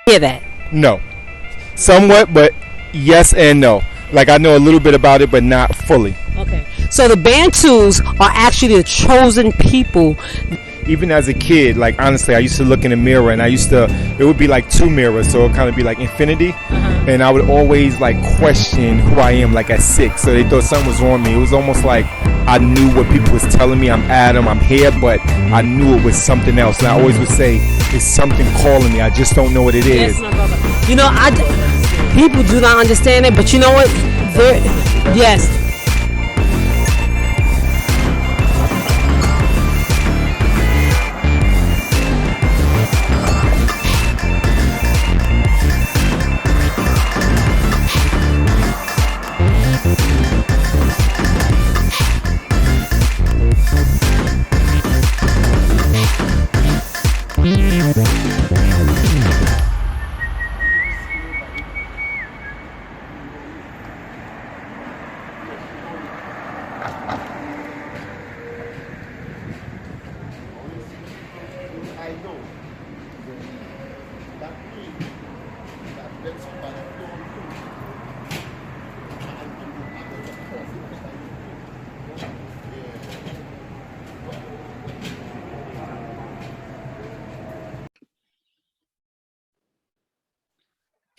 Hear that? No, somewhat, but yes and no. Like I know a little bit about it, but not fully. Okay. So the Bantus are actually the chosen people. Even as a kid, like honestly, I used to look in the mirror and it would be like two mirrors, so it would kind of be like infinity. And I would always like question who I am, like at 6. So they thought something was wrong with me. It was almost like I knew what people was telling me. I'm Adam, I'm here, but I knew it was something else. And I always would say, it's something calling me. I just don't know what it is. Yes, my brother. You know, people do not understand it, but you know what? Yes.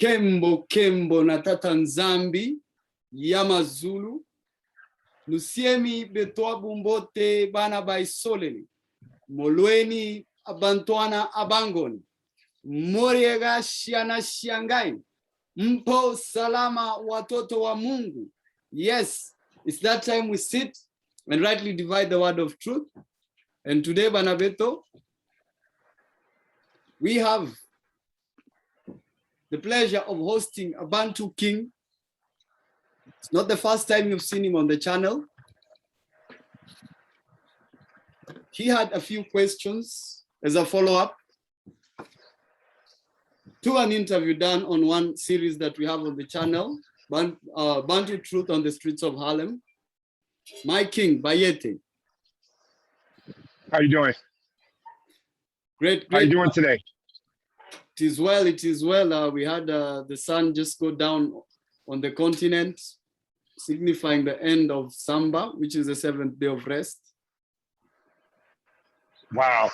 KEMBO KEMBO na TATA NZAMBI Yamazulu Nusiemi betwabu mbote bana baisoleni Molweni abantuana abangoni Moriega shiana shiangai Mpo salama watoto wa Mungu. Yes, it's that time we sit and rightly divide the word of truth. And today, Banabeto, we have the pleasure of hosting a Bantu king. It's not the first time you've seen him on the channel. He had a few questions as a follow-up to an interview done on one series that we have on the channel, Bantu Truth on the Streets of Harlem. My king, Bayete. How you doing? Great. How you doing today? It is well, it is well. We had the sun just go down on the continent, signifying the end of Samba, which is the 7th day of rest. Wow.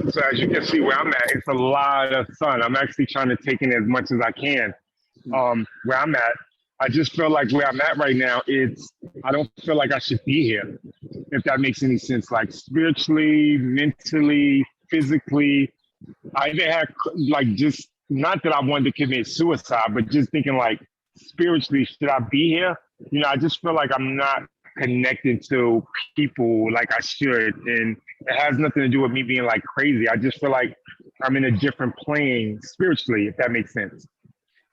So as you can see where I'm at, it's a lot of sun. I'm actually trying to take in as much as I can. Where I'm at, I just feel like where I'm at right now, I don't feel like I should be here, if that makes any sense. Like spiritually, mentally, physically, I even had like just, not that I wanted to commit suicide, but just thinking like spiritually, should I be here? You know, I just feel like I'm not connected to people like I should. And it has nothing to do with me being like crazy. I just feel like I'm in a different plane spiritually, if that makes sense.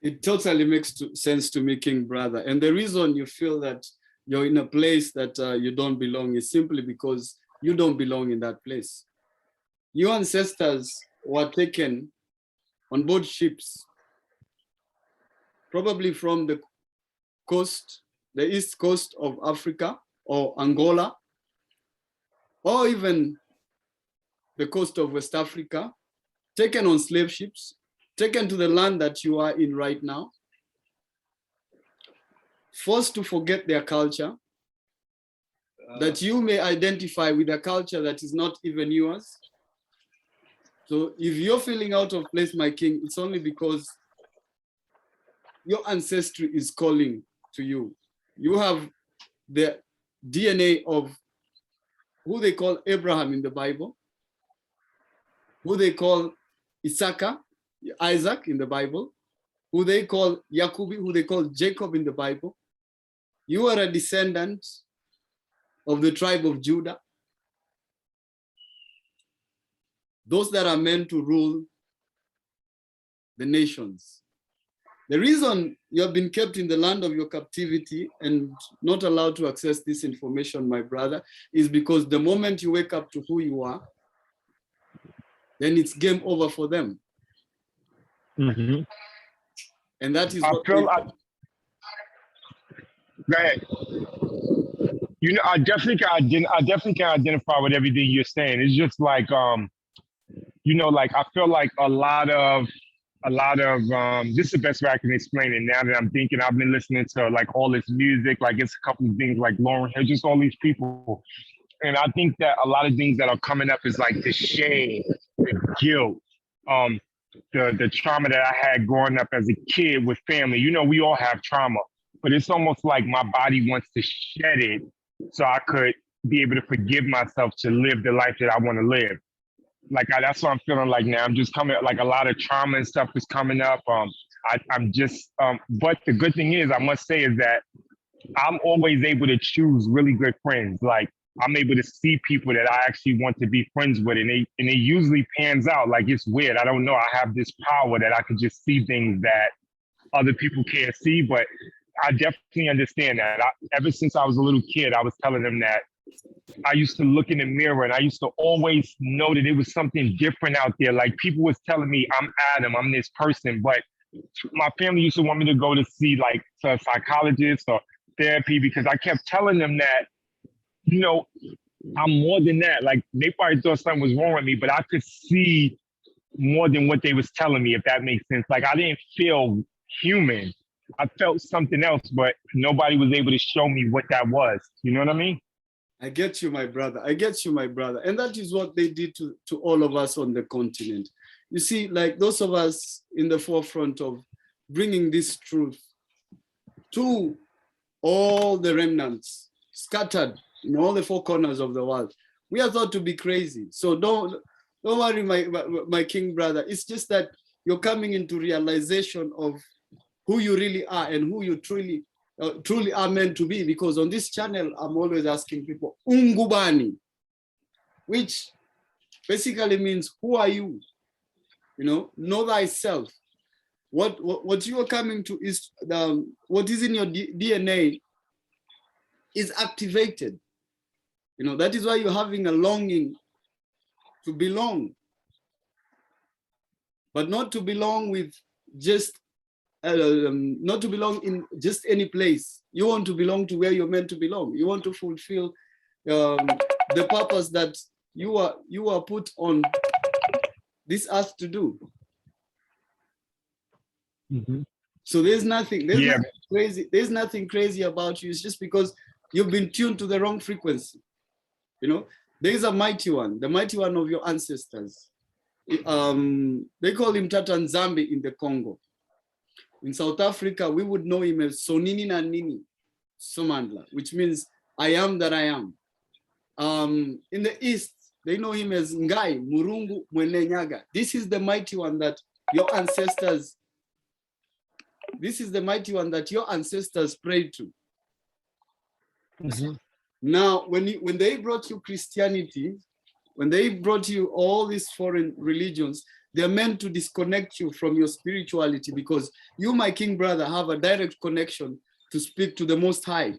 It totally makes sense to me, King Brother. And the reason you feel that you're in a place that you don't belong is simply because you don't belong in that place. Your ancestors were taken on board ships, probably from the coast, the east coast of Africa or Angola, or even the coast of West Africa, taken on slave ships, taken to the land that you are in right now, forced to forget their culture, that you may identify with a culture that is not even yours. So if you're feeling out of place, my king, it's only because your ancestry is calling to you. You have the DNA of who they call Abraham in the Bible, who they call Isaac in the Bible, who they call Yakubi, who they call Jacob in the Bible. You are a descendant of the tribe of Judah, those that are meant to rule the nations. The reason you have been kept in the land of your captivity and not allowed to access this information, my brother, is because the moment you wake up to who you are, then it's game over for them. Mm-hmm. And that is I what feel like, go ahead. You know, I definitely can identify with everything you're saying. It's just like, you know, like I feel like a lot of a lot of this is the best way I can explain it. Now that I'm thinking, I've been listening to like all this music, like it's a couple of things like Lauren Hill, just all these people. And I think that a lot of things that are coming up is like the shame, the guilt, the trauma that I had growing up as a kid with family. You know, we all have trauma, but it's almost like my body wants to shed it so I could be able to forgive myself to live the life that I want to live. Like that's what I'm feeling like now. I'm just coming, like a lot of trauma and stuff is coming up. I'm just, but the good thing is, I must say, is that I'm always able to choose really good friends. Like I'm able to see people that I actually want to be friends with, and it usually pans out. Like it's weird. I don't know. I have this power that I can just see things that other people can't see, but I definitely understand that. Ever since I was a little kid, I was telling them that I used to look in the mirror and I used to always know that it was something different out there. Like people was telling me I'm Adam, I'm this person, but my family used to want me to go to see like a psychologist or therapy because I kept telling them that, you know, I'm more than that. Like they probably thought something was wrong with me, but I could see more than what they was telling me, if that makes sense. Like I didn't feel human. I felt something else, but nobody was able to show me what that was. You know what I mean? I get you, my brother. I get you, my brother. And that is what they did to all of us on the continent. You see, like those of us in the forefront of bringing this truth to all the remnants scattered in all the four corners of the world. We are thought to be crazy. So don't worry, my king brother. It's just that you're coming into realization of who you really are and who you truly are meant to be. Because on this channel, I'm always asking people, Ungubani, which basically means, who are you? You know thyself. What you are coming to is what is in your DNA is activated. You know, that is why you're having a longing to belong, but not to belong with just, not to belong in just any place. You want to belong to where you're meant to belong. You want to fulfill the purpose that you are put on this earth to do. Mm-hmm. So there's nothing crazy. There's nothing crazy about you. It's just because you've been tuned to the wrong frequency. You know, there's a mighty one, the mighty one of your ancestors. They call him TATA NZAMBI in the Congo. In South Africa, we would know him as Sonini na Nini, SOMANDLA, which means I am that I am. In the East, they know him as NGAI, MURUNGU, MWENE, NYAGA. This is the mighty one that your ancestors, prayed to. Mm-hmm. Now, when they brought you Christianity, when they brought you all these foreign religions, they're meant to disconnect you from your spirituality, because you, my king brother, have a direct connection to speak to the Most High.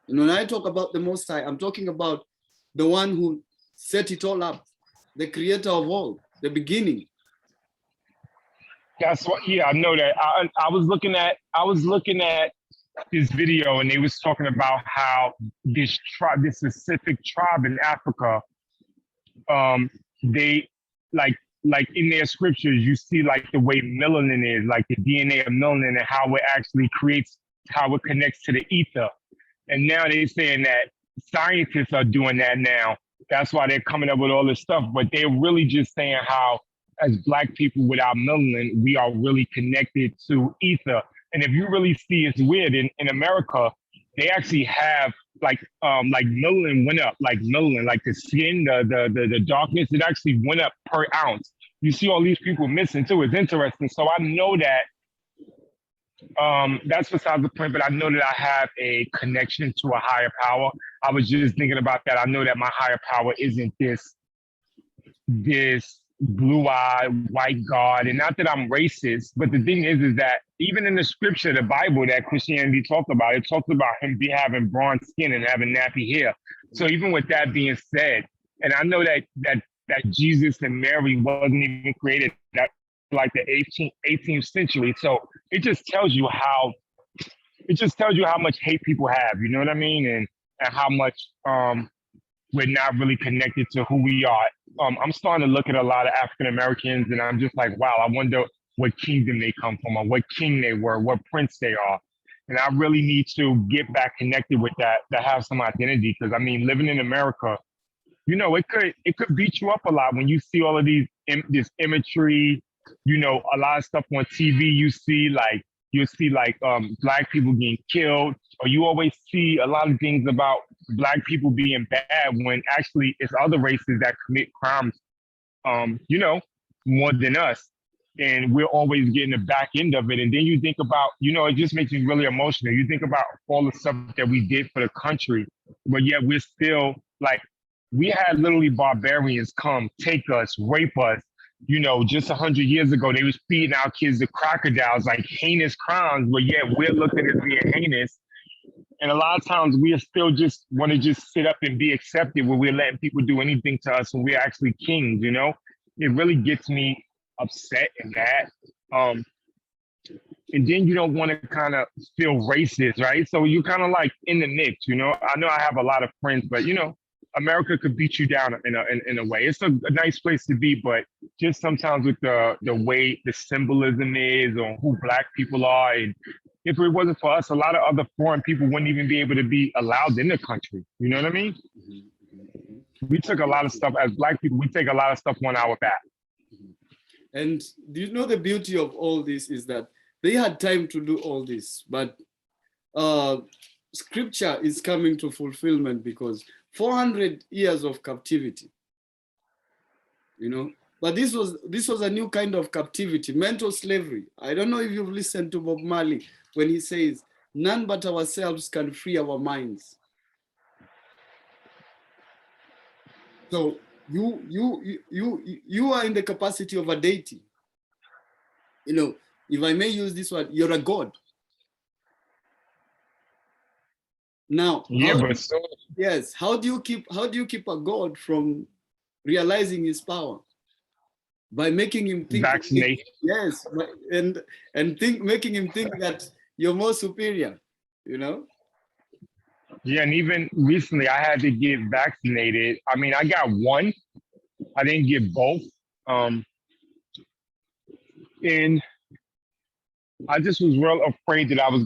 And when I talk about the Most High, I'm talking about the one who set it all up, the creator of all, the beginning. That's what. Yeah, I know that. I was looking at this video, and they was talking about how this specific tribe in Africa, they like in their scriptures, you see like the way melanin is, like the DNA of melanin, and how it actually creates, how it connects to the ether. And now they're saying that scientists are doing that now. That's why they're coming up with all this stuff. But they're really just saying how, as Black people without melanin, we are really connected to ether. And if you really see, it's weird, in America, they actually have like melanin went up, like melanin, like the skin, the darkness, it actually went up per ounce. You see all these people missing too. It's interesting. So I know that that's besides the point, but I know that I have a connection to a higher power. I was just thinking about that. I know that my higher power isn't this blue-eyed white God, and not that I'm racist, but the thing is that even in the scripture, the Bible that Christianity talked about, it talks about him having bronze skin and having nappy hair. So even with that being said, and I know that Jesus and Mary wasn't even created that like the 18th century. So it just tells you how much hate people have, you know what I mean? And how much we're not really connected to who we are. I'm starting to look at a lot of African Americans, and I'm just like, wow, I wonder what kingdom they come from or what king they were, what prince they are. And I really need to get back connected with that to have some identity. Because I mean, living in America, you know, it could beat you up a lot when you see all of this imagery, you know, a lot of stuff on TV. You see like black people getting killed, or you always see a lot of things about black people being bad when actually it's other races that commit crimes, you know, more than us. And we're always getting the back end of it. And then you think about, you know, it just makes me really emotional. You think about all the stuff that we did for the country, but yet we're still like, we had literally barbarians come, take us, rape us. You know, just 100 years ago, they was feeding our kids to crocodiles, like heinous crimes, but yet we're looking at being heinous. And a lot of times we are still just want to just sit up and be accepted where we're letting people do anything to us when we're actually kings, you know? It really gets me upset and mad. And then you don't want to kind of feel racist, right? So you kind of like in the mix, you know? I know I have a lot of friends, but you know, America could beat you down in a way. It's a nice place to be, but just sometimes with the way the symbolism is or who black people are, and if it wasn't for us, a lot of other foreign people wouldn't even be able to be allowed in the country. You know what I mean? We took a lot of stuff as black people. We take a lot of stuff on our back. And do you know the beauty of all this is that they had time to do all this, but scripture is coming to fulfillment because 400 years of captivity, you know, but this was a new kind of captivity, mental slavery. I don't know if you've listened to Bob Marley when he says, none but ourselves can free our minds. So you are in the capacity of a deity. You know, if I may use this word, you're a god. Now, yes, how do you keep a god from realizing his power? By making him think, vaccinate. Yes, and making him think that you're more superior, you know? Yeah, and even recently I had to get vaccinated. I mean, I got one. I didn't get both. And I just was real afraid that I was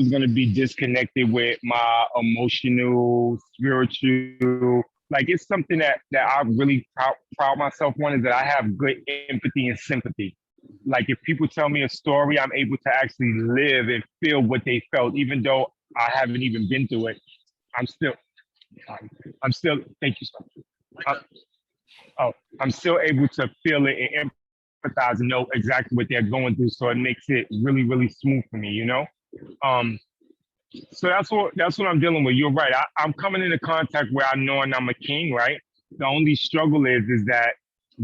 gonna be disconnected with my emotional, spiritual. Like it's something that I really proud myself on is that I have good empathy and sympathy. Like if people tell me a story, I'm able to actually live and feel what they felt, even though I haven't even been through it. I'm still, thank you so much. I'm still able to feel it and empathize and know exactly what they're going through. So it makes it really, really smooth for me, you know? So that's what I'm dealing with. You're right. I'm coming into contact where I know and I'm a king, right? The only struggle is that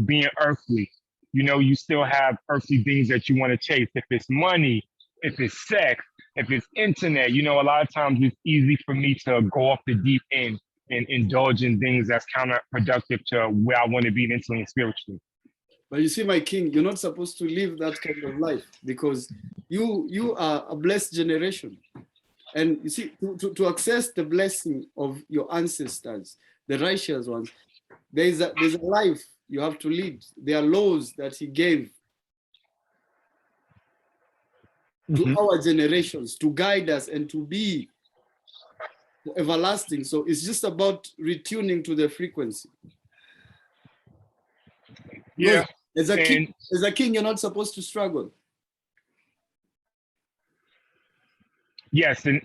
being earthly, you know, you still have earthly things that you want to chase. If it's money, if it's sex, if it's internet, you know, a lot of times it's easy for me to go off the deep end and indulge in things that's counterproductive to where I want to be mentally and spiritually. But you see, my king, you're not supposed to live that kind of life because you are a blessed generation. And you see, to access the blessing of your ancestors, the righteous ones, there's a life you have to lead. There are laws that he gave to our generations to guide us and to be everlasting. So it's just about retuning to the frequency. Yeah. As a king, you're not supposed to struggle. Yes, and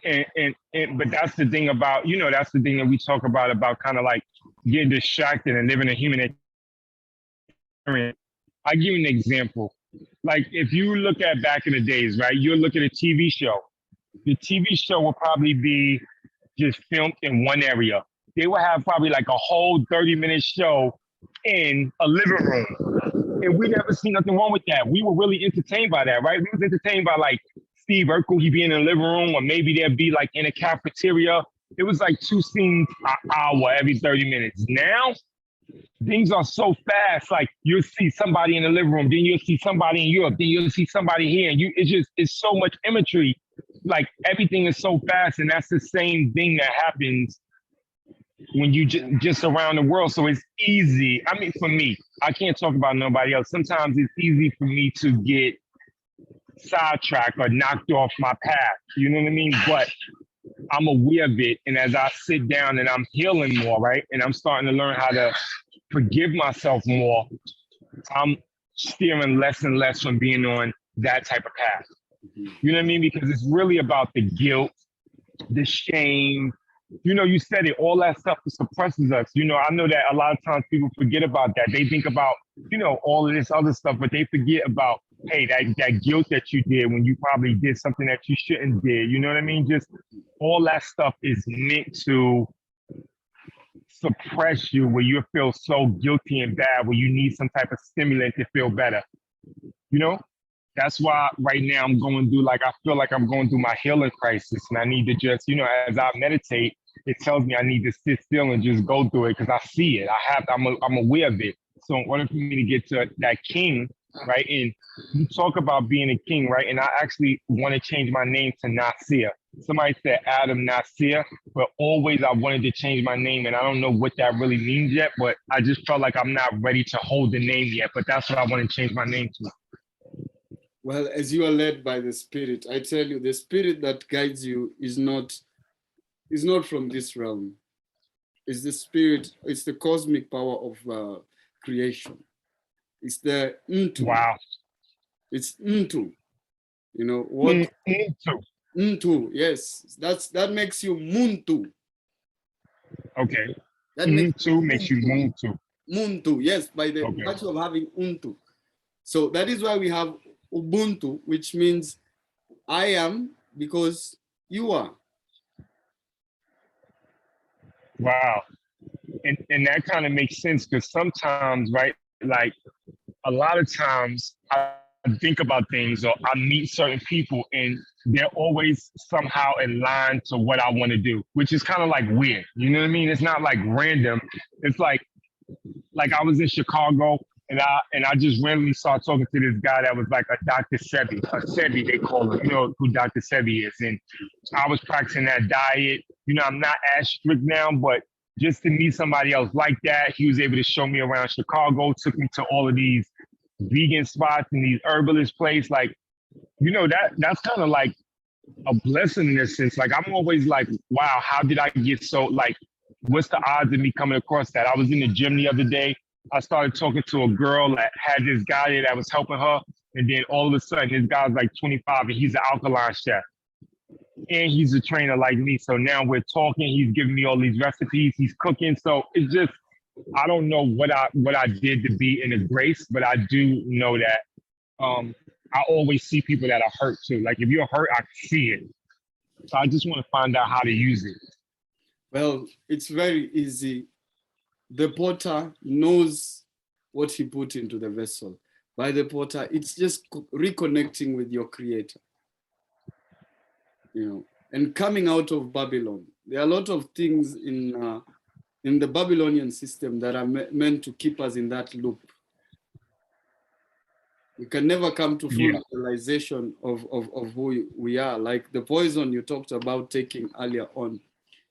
but that's the thing about, you know, that's the thing that we talk about kind of like getting distracted and living a human experience. I'll give you an example. Like if you look at back in the days, right, you'll look at a TV show. The TV show will probably be just filmed in one area. They will have probably like a whole 30-minute show in a living room. And we never seen nothing wrong with that. We were really entertained by that, right? We was entertained by like Steve Urkel, he'd be in the living room, or maybe there'd be like in a cafeteria. It was like 2 scenes an hour every 30 minutes. Now, things are so fast. Like you'll see somebody in the living room, then you'll see somebody in Europe, then you'll see somebody here. And it's so much imagery. Like everything is so fast. And that's the same thing that happens when you just around the world. So it's easy. I mean, for me, I can't talk about nobody else. Sometimes it's easy for me to get sidetracked or knocked off my path. You know what I mean? But I'm aware of it. And as I sit down and I'm healing more, right? And I'm starting to learn how to forgive myself more, I'm steering less and less from being on that type of path. You know what I mean? Because it's really about the guilt, the shame. You know, you said it, all that stuff that suppresses us. You know, I know that a lot of times people forget about that. They think about, you know, all of this other stuff, but they forget about, hey, that guilt that you did when you probably did something that you shouldn't did. You know what I mean? Just all that stuff is meant to suppress you, where you feel so guilty and bad, where you need some type of stimulant to feel better. You know? That's why right now I'm going through, like, I feel like I'm going through my healing crisis, and I need to just, you know, as I meditate, it tells me I need to sit still and just go through it, because I see it. I'm aware of it. So in order for me to get to that king, right? And you talk about being a king, right? And I actually want to change my name to Nasir. Somebody said Adam Nasir, but always I wanted to change my name, and I don't know what that really means yet, but I just felt like I'm not ready to hold the name yet, but that's what I want to change my name to. Well, as you are led by the Spirit, I tell you, the Spirit that guides you is not from this realm. It's the Spirit, it's the cosmic power of creation. It's the Ntu. Wow. It's Ntu. You know what? Ntu. Ntu, yes. That makes you Muntu. Okay. That makes you Muntu. Muntu, yes, by the virtue of having Untu. So that is why we have Ubuntu, which means I am because you are. Wow. And that kind of makes sense, because sometimes, right, like a lot of times I think about things, or I meet certain people and they're always somehow in line to what I want to do, which is kind of like weird. You know what I mean? It's not like random. It's like I was in Chicago, and I just randomly started talking to this guy that was like a Dr. Sebi, a Sebi they call him. You know who Dr. Sebi is. And I was practicing that diet. You know, I'm not as strict now, but just to meet somebody else like that, he was able to show me around Chicago, took me to all of these vegan spots and these herbalist places. Like, you know, that's kind of like a blessing in a sense. Like, I'm always like, wow, how did I get so, like, what's the odds of me coming across that? I was in the gym the other day. I started talking to a girl that had this guy there that was helping her. And then all of a sudden, this guy's like 25 and he's an alkaline chef. And he's a trainer like me. So now we're talking, he's giving me all these recipes, he's cooking. So it's just, I don't know what I did to be in his grace, but I do know that I always see people that are hurt too. Like if you're hurt, I see it. So I just want to find out how to use it. Well, it's very easy. The potter knows what he put into the vessel. By the potter, it's just reconnecting with your creator. You know, and coming out of Babylon. There are a lot of things in the Babylonian system that are meant to keep us in that loop. We can never come to full realization of who we are. Like the poison you talked about taking earlier on.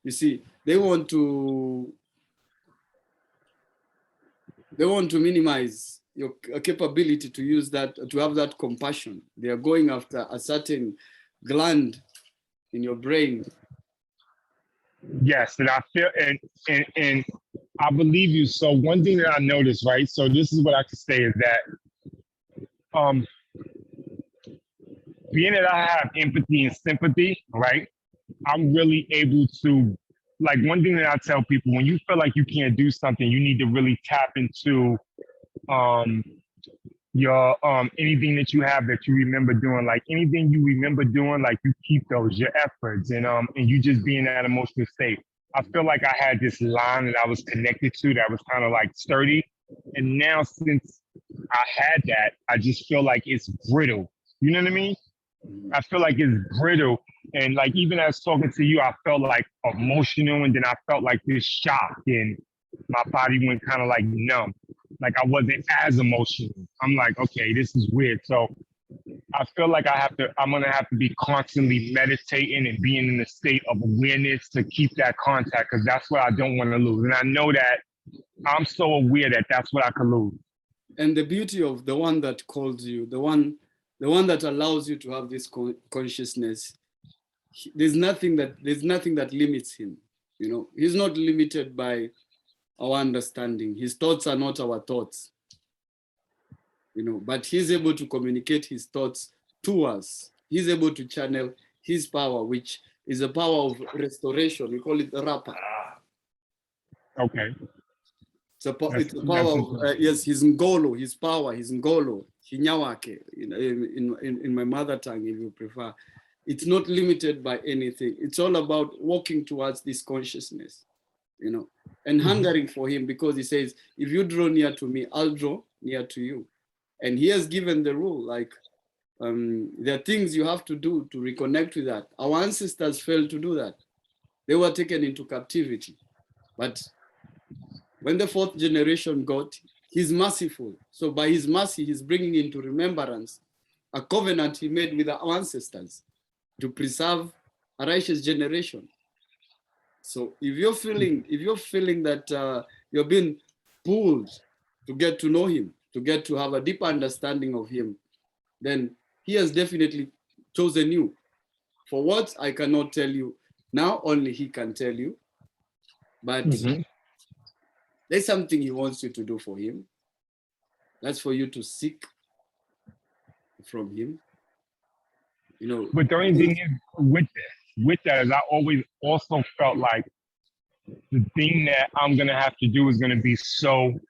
You see, they want to minimize your capability to use that, to have that compassion. They are going after a certain gland in your brain. Yes, and I feel, and I believe you. So one thing that I noticed, right? So this is what I can say is that, being that I have empathy and sympathy, right? I'm really able to, like, one thing that I tell people, when you feel like you can't do something, you need to really tap into your anything that you have that you remember doing. Like anything you remember doing, like you keep those, your efforts, and you just be in that emotional state. I feel like I had this line that I was connected to that was kind of like sturdy, and now since I had that, I just feel like it's brittle. You know what I mean? I feel like it's brittle. And like, even as talking to you, I felt like emotional, and then I felt like this shock, and my body went kind of like numb. Like I wasn't as emotional. I'm like, okay, this is weird. So I feel like I'm gonna have to be constantly meditating and being in a state of awareness to keep that contact, because that's what I don't want to lose. And I know that I'm so aware that that's what I could lose. And the beauty of the one that calls you, the one that allows you to have this consciousness, there's nothing that limits him. You know, he's not limited by our understanding. His thoughts are not our thoughts. You know, but he's able to communicate his thoughts to us. He's able to channel his power, which is a power of restoration. We call it rapa. Okay. It's a power of, yes, his ngolo, his power, his ngolo, hinyawake, in my mother tongue, if you prefer. It's not limited by anything. It's all about walking towards this consciousness, you know, and hungering for him, because he says, if you draw near to me, I'll draw near to you. And he has given the rule, like, there are things you have to do to reconnect with that. Our ancestors failed to do that. They were taken into captivity. But when the fourth generation got, he's merciful. So by his mercy, he's bringing into remembrance a covenant he made with our ancestors to preserve a righteous generation. So if you're feeling that you're being pulled to get to know him, to get to have a deeper understanding of him, then he has definitely chosen you. For what I cannot tell you now, only he can tell you. But there's something he wants you to do for him. That's for you to seek from him. You know. But the only thing is with that is I always also felt like the thing that I'm gonna have to do is gonna be so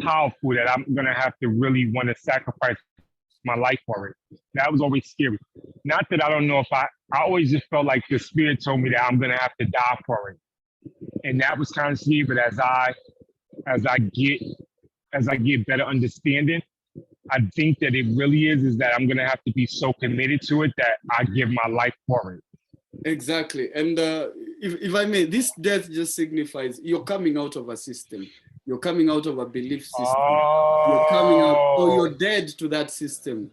powerful that I'm gonna have to really want to sacrifice my life for it. That was always scary. Not that I don't know if I always just felt like the spirit told me that I'm gonna have to die for it. And that was kind of scary, but as I get better understanding, I think that it really is that I'm gonna have to be so committed to it that I give my life for it. Exactly. And if I may, this death just signifies you're coming out of a system. You're coming out of a belief system. Oh. You're coming out, or you're dead to that system.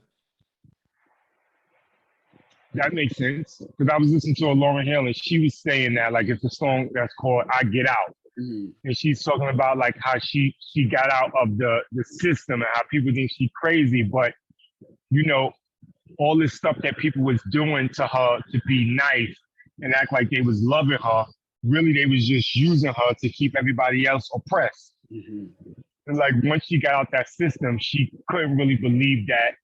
That makes sense. Because I was listening to a Lauryn Hill and she was saying that, like, it's a song that's called I Get Out. And she's talking about like how she got out of the system and how people think she's crazy, but you know, all this stuff that people was doing to her to be nice and act like they was loving her, really they was just using her to keep everybody else oppressed. And like once she got out that system, she couldn't really believe that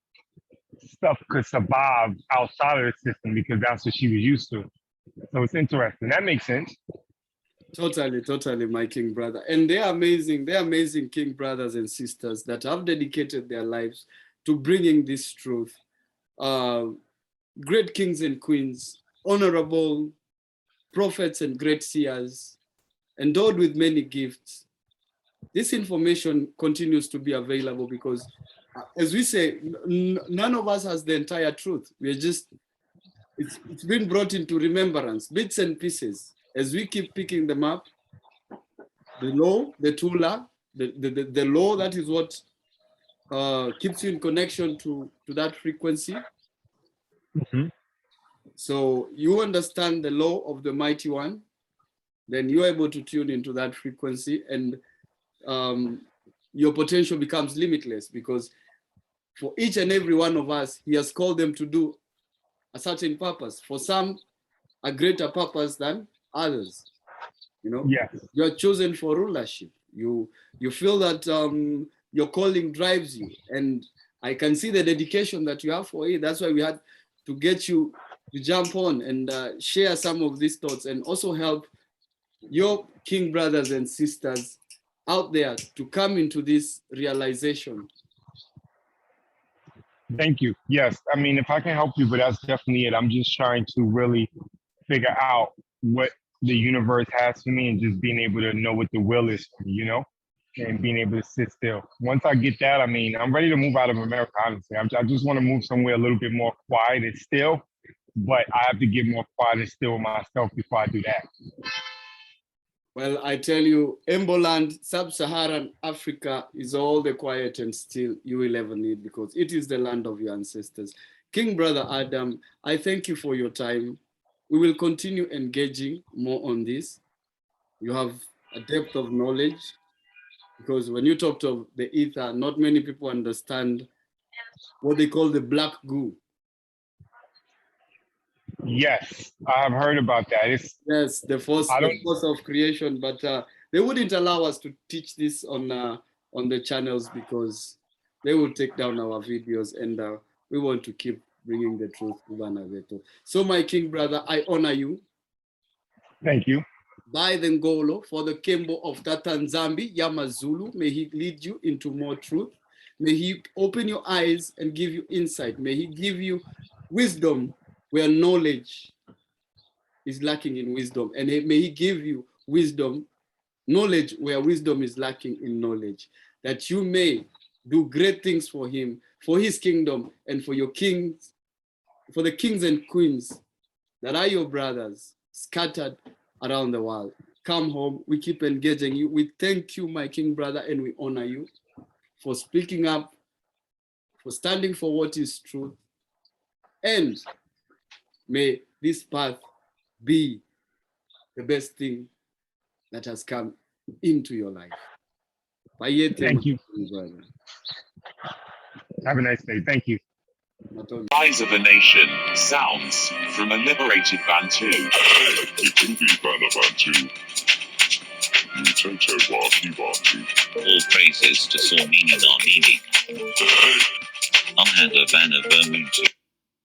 stuff could survive outside of the system because that's what she was used to. So it's interesting. That makes sense. Totally, my king brother. And they're amazing king brothers and sisters that have dedicated their lives to bringing this truth. Great kings and queens, honorable prophets and great seers, endowed with many gifts. This information continues to be available because, as we say, none of us has the entire truth. We're just, it's been brought into remembrance, bits and pieces. As we keep picking them up, the law, the tula, the law, that is what keeps you in connection to that frequency. So you understand the law of the mighty one, then you're able to tune into that frequency, and your potential becomes limitless, because for each and every one of us, he has called them to do a certain purpose. For some, a greater purpose than others. You know, you're chosen for rulership. You feel that your calling drives you, and I can see the dedication that you have for it. That's why we had to get you to jump on and share some of these thoughts, and also help your king brothers and sisters out there to come into this realization. Thank you. Yes, I mean, if I can help you, but that's definitely it. I'm just trying to really figure out what the universe has for me and just being able to know what the will is for me, you know, and being able to sit still. Once I get that, I mean, I'm ready to move out of America, honestly. I just want to move somewhere a little bit more quiet and still, but I have to get more quiet and still with myself before I do that. Well, I tell you, Emboland, Sub-Saharan Africa is all the quiet and still you will ever need, because it is the land of your ancestors. King Brother Adam, I thank you for your time. We will continue engaging more on this. You have a depth of knowledge, because when you talked of the ether, not many people understand what they call the black goo. Yes, I have heard about that. Yes, the force of creation, but they wouldn't allow us to teach this on the channels, because they will take down our videos, and we want to keep bringing the truth to Banaveto. So my king brother, I honor you. Thank you. By the Ngolo for the KEMBO of TATA NZAMBI, Yamazulu. May he lead you into more truth. May he open your eyes and give you insight. May he give you wisdom where knowledge is lacking in wisdom. And may he give you wisdom, knowledge where wisdom is lacking in knowledge. That you may do great things for him, for his kingdom, and for your kings, for the kings and queens that are your brothers scattered around the world. Come home, we keep engaging you. We thank you, my king brother, and we honor you for speaking up, for standing for what is truth. And may this path be the best thing that has come into your life. Thank you. Brother. Have a nice day. Thank you. Rise of a Nation sounds from a liberated Bantu. All praises to NINI. NINI. Bantu.